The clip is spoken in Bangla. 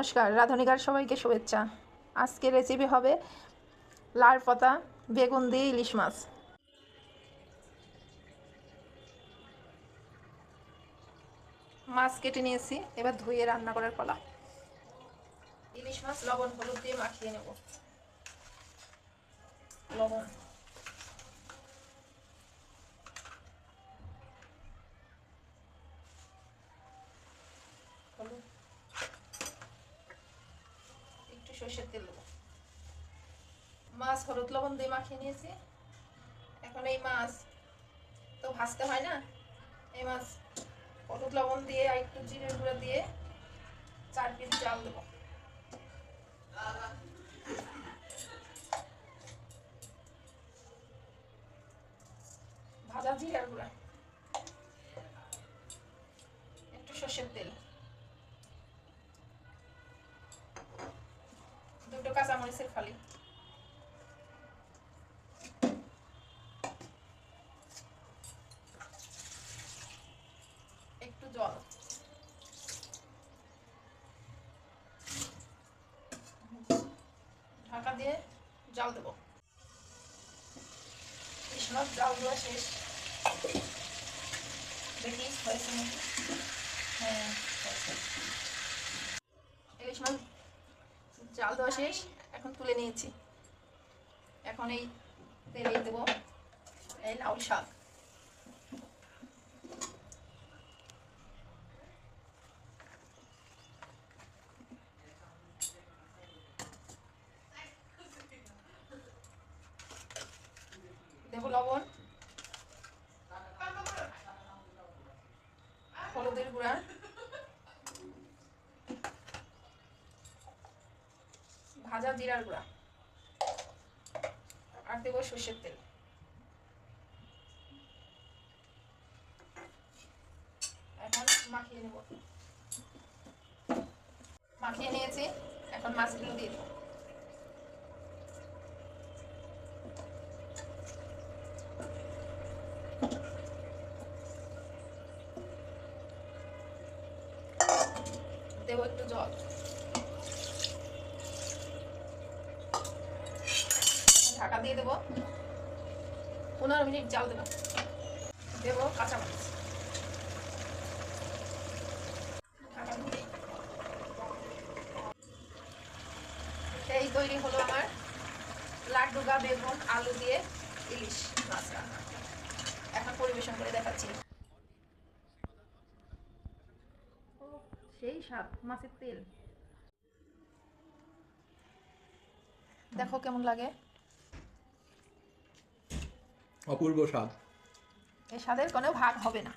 নমস্কার, রাঁধুনিকার সবাইকে শুভেচ্ছা। আজকে রেসিপি হবে লাউ পাতা বেগুন দিয়ে ইলিশ মাছ। মাছ কেটে নিয়েছি, এবার ধুয়ে রান্না করার পালা। ইলিশ মাছ লবণ হলুদ দিয়ে মাখিয়ে নেব। লবণ, হলুদ, একটু সরষের তেল দেবো। মাছ হলুদ লবণ দিয়ে মাখিয়ে নিয়েছি। এখন এই মাছ তো ভাজতে হয় না, এই মাছ হলুদ লবণ দিয়ে আর একটু জিরের গুঁড়া দিয়ে 4 পিস চাল দেবো। ভাজা জিরার গুঁড়া, একটু সরষের তেল, 2টো কাঁচামরিচের ফালি, একটু জল, ঢাকা দিয়ে জাল দেবো। ইলিশ মাছ জাল দেওয়া শেষ। দেখি হয়েছে নাকি। হ্যাঁ, ইলিশ মাছ জাল দেওয়া শেষ, এখন তুলে নিয়েছি। এখন এই তেলেই দেবো এই লাউ শাক। দেবো লবণ, হলুদের গুঁড়া, ভাজা জিরার গুঁড়া, আর দেবো সরষের তেল। এখন মাখিয়ে নেব। মাখিয়ে নিয়েছি, এখন মাছগুলো দিয়ে দেবো। দেবো একটু জল, ঢাকা দিয়ে দেবো। 15 মিনিট জাল দেবো। দেবো কাঁচামরিচ, ঢাকা দিয়ে। এই তৈরি হলো আমার লাড্ডুগা বেগুন আলু দিয়ে ইলিশ মাছ রান্না। এখন পরিবেশন করে দেখাচ্ছি। সেই স্বাদ, মাছের তেল। দেখো কেমন লাগে। অপূর্ব স্বাদ। এই স্বাদের কোনো ভাগ হবে না।